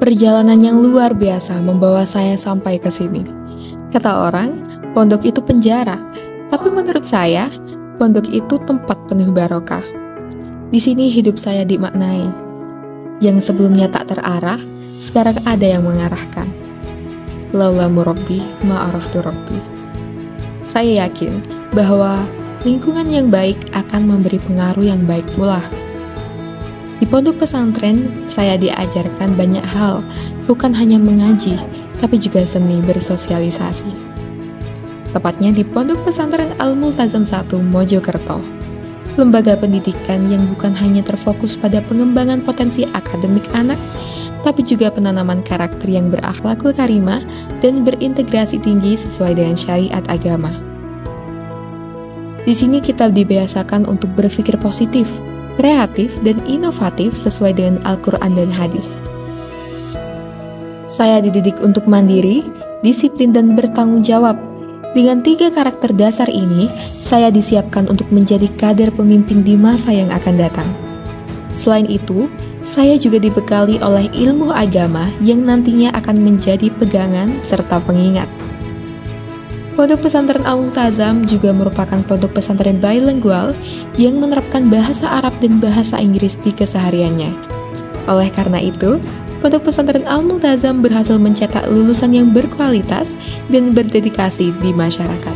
Perjalanan yang luar biasa membawa saya sampai ke sini. Kata orang, pondok itu penjara, tapi menurut saya, pondok itu tempat penuh barokah. Di sini hidup saya dimaknai. Yang sebelumnya tak terarah, sekarang ada yang mengarahkan. Laula murabbi ma'araftu rabbi. Saya yakin bahwa lingkungan yang baik akan memberi pengaruh yang baik pula. Di pondok pesantren, saya diajarkan banyak hal, bukan hanya mengaji, tapi juga seni bersosialisasi. Tepatnya di Pondok Pesantren Al-Multazam 1 Mojokerto, lembaga pendidikan yang bukan hanya terfokus pada pengembangan potensi akademik anak, tapi juga penanaman karakter yang berakhlakul karimah dan berintegrasi tinggi sesuai dengan syariat agama. Di sini kita dibiasakan untuk berpikir positif, kreatif, dan inovatif sesuai dengan Al-Quran dan hadis. Saya dididik untuk mandiri, disiplin, dan bertanggung jawab. Dengan 3 karakter dasar ini, saya disiapkan untuk menjadi kader pemimpin di masa yang akan datang. Selain itu, saya juga dibekali oleh ilmu agama yang nantinya akan menjadi pegangan serta pengingat. Pondok Pesantren Al-Multazam juga merupakan pondok pesantren bilingual yang menerapkan bahasa Arab dan bahasa Inggris di kesehariannya. Oleh karena itu, Pondok Pesantren Al-Multazam berhasil mencetak lulusan yang berkualitas dan berdedikasi di masyarakat.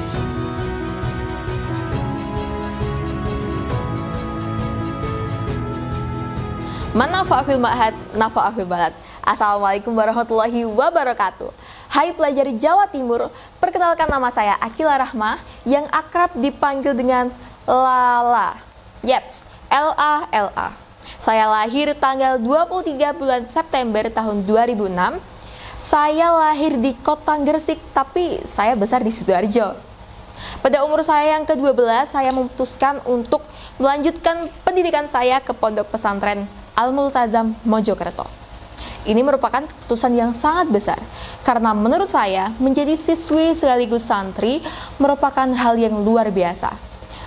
Man nafa'a fil ma'had, nafa'a fil balad. Assalamualaikum warahmatullahi wabarakatuh. Hai pelajar Jawa Timur, perkenalkan nama saya Akila Rahma yang akrab dipanggil dengan Lala. Yeps, L-A-L-A. Saya lahir tanggal 23 bulan September tahun 2006. Saya lahir di kota Gresik, tapi saya besar di Sidoarjo. Pada umur saya yang ke-12, saya memutuskan untuk melanjutkan pendidikan saya ke Pondok Pesantren Al-Multazam Mojokerto. Ini merupakan keputusan yang sangat besar, karena menurut saya menjadi siswi sekaligus santri merupakan hal yang luar biasa.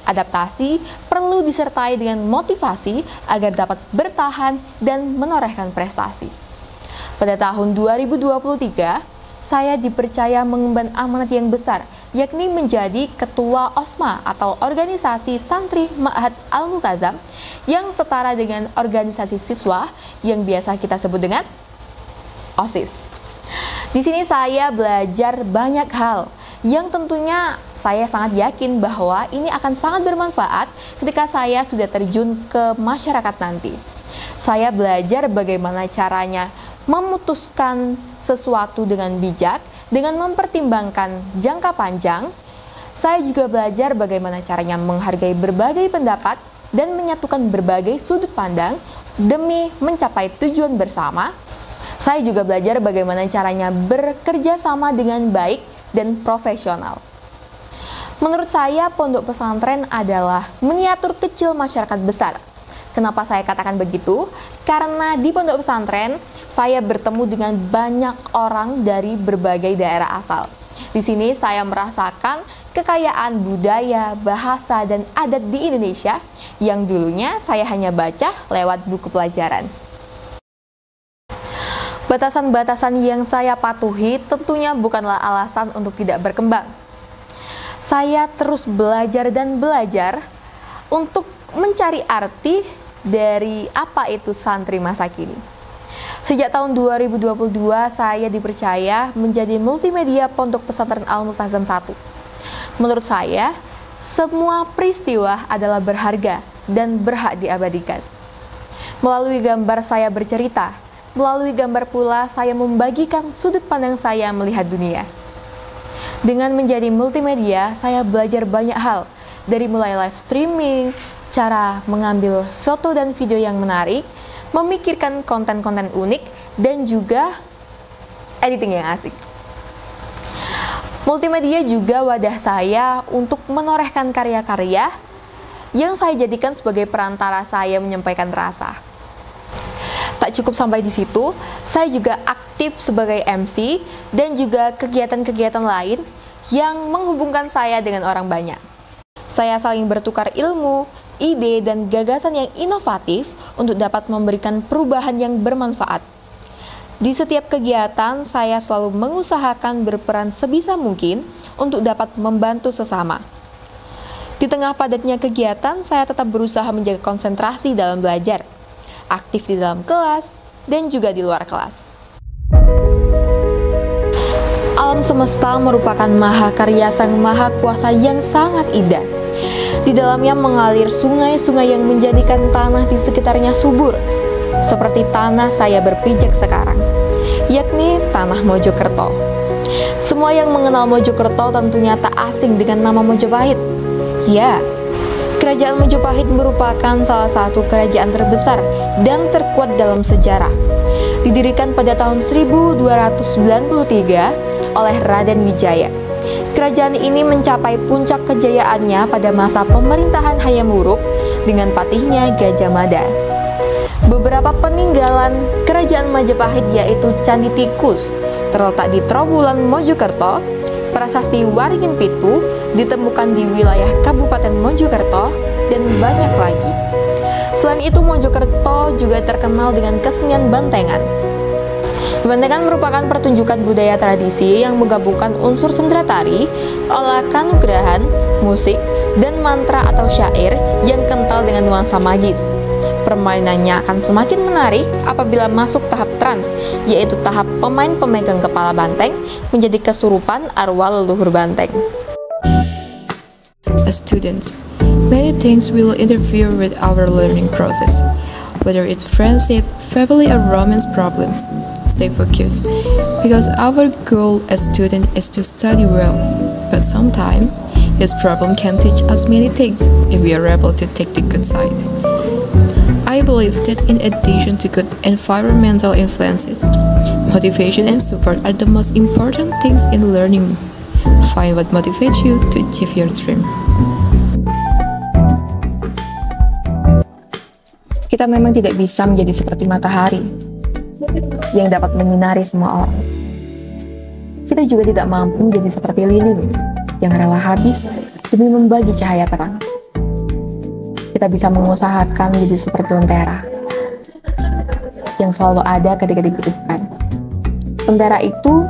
Adaptasi perlu disertai dengan motivasi agar dapat bertahan dan menorehkan prestasi. Pada tahun 2023, saya dipercaya mengemban amanat yang besar, yakni menjadi Ketua OSMA atau Organisasi Santri Ma'had Al-Multazam yang setara dengan organisasi siswa yang biasa kita sebut dengan OSIS. Di sini saya belajar banyak hal yang tentunya saya sangat yakin bahwa ini akan sangat bermanfaat ketika saya sudah terjun ke masyarakat nanti. Saya belajar bagaimana caranya memutuskan sesuatu dengan bijak, dengan mempertimbangkan jangka panjang. Saya juga belajar bagaimana caranya menghargai berbagai pendapat dan menyatukan berbagai sudut pandang demi mencapai tujuan bersama. Saya juga belajar bagaimana caranya bekerja sama dengan baik dan profesional. Menurut saya, pondok pesantren adalah miniatur kecil masyarakat besar. Kenapa saya katakan begitu? Karena di pondok pesantren, saya bertemu dengan banyak orang dari berbagai daerah asal. Di sini saya merasakan kekayaan budaya, bahasa, dan adat di Indonesia yang dulunya saya hanya baca lewat buku pelajaran. Batasan-batasan yang saya patuhi tentunya bukanlah alasan untuk tidak berkembang. Saya terus belajar dan belajar untuk mencari arti dari apa itu santri masa kini. Sejak tahun 2022, saya dipercaya menjadi multimedia Pondok Pesantren Al-Multazam 1. Menurut saya, semua peristiwa adalah berharga dan berhak diabadikan. Melalui gambar saya bercerita, melalui gambar pula saya membagikan sudut pandang saya melihat dunia. Dengan menjadi multimedia, saya belajar banyak hal, dari mulai live streaming, cara mengambil foto dan video yang menarik, memikirkan konten-konten unik, dan juga editing yang asik. Multimedia juga wadah saya untuk menorehkan karya-karya yang saya jadikan sebagai perantara saya menyampaikan rasa. Tak cukup sampai di situ, saya juga aktif sebagai MC dan juga kegiatan-kegiatan lain yang menghubungkan saya dengan orang banyak. Saya saling bertukar ilmu, ide, dan gagasan yang inovatif untuk dapat memberikan perubahan yang bermanfaat. Di setiap kegiatan, saya selalu mengusahakan berperan sebisa mungkin untuk dapat membantu sesama. Di tengah padatnya kegiatan, saya tetap berusaha menjaga konsentrasi dalam belajar, aktif di dalam kelas, dan juga di luar kelas. Alam semesta merupakan mahakarya Sang Maha Kuasa yang sangat indah. Di dalamnya mengalir sungai-sungai yang menjadikan tanah di sekitarnya subur, seperti tanah saya berpijak sekarang, yakni tanah Mojokerto. Semua yang mengenal Mojokerto tentunya tak asing dengan nama Mojopahit. Ya, Kerajaan Mojopahit merupakan salah satu kerajaan terbesar dan terkuat dalam sejarah. Didirikan pada tahun 1293 oleh Raden Wijaya. Kerajaan ini mencapai puncak kejayaannya pada masa pemerintahan Hayam Wuruk dengan patihnya Gajah Mada. Beberapa peninggalan Kerajaan Majapahit yaitu Candi Tikus terletak di Trowulan Mojokerto, Prasasti Waringin Pitu ditemukan di wilayah Kabupaten Mojokerto, dan banyak lagi. Selain itu, Mojokerto juga terkenal dengan kesenian bantengan. Bantengan merupakan pertunjukan budaya tradisi yang menggabungkan unsur sendera tari, olah kanugrahan, musik, dan mantra atau syair yang kental dengan nuansa magis. Permainannya akan semakin menarik apabila masuk tahap trans, yaitu tahap pemain pemegang kepala banteng menjadi kesurupan arwah leluhur banteng. As students, many things will interfere with our learning process, whether it's friendship, family, or romance problems. Stay focused, because our goal as student is to study well, but sometimes this problem can teach us many things if we are able to take the good side. I believe that in addition to good environmental influences, motivation and support are the most important things in learning. Find what motivates you to achieve your dream. Kita memang tidak bisa menjadi seperti matahari yang dapat menyinari semua orang. Kita juga tidak mampu menjadi seperti lilin yang rela habis demi membagi cahaya terang. Kita bisa mengusahakan menjadi seperti lentera yang selalu ada ketika dibutuhkan. Lentera itu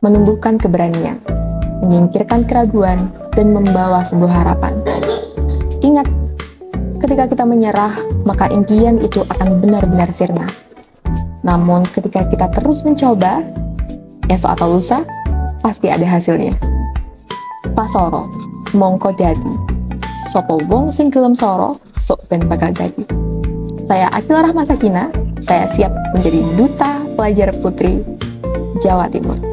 menumbuhkan keberanian, menyingkirkan keraguan, dan membawa sebuah harapan. Ingat, ketika kita menyerah, maka impian itu akan benar-benar sirna. Namun ketika kita terus mencoba, esok atau lusa, pasti ada hasilnya. Pasoro, mongko dadi. Sopo wong sing gelem soro, sok ben bakal dadi. Saya Akila Rahma Sakina, saya siap menjadi duta pelajar putri Jawa Timur.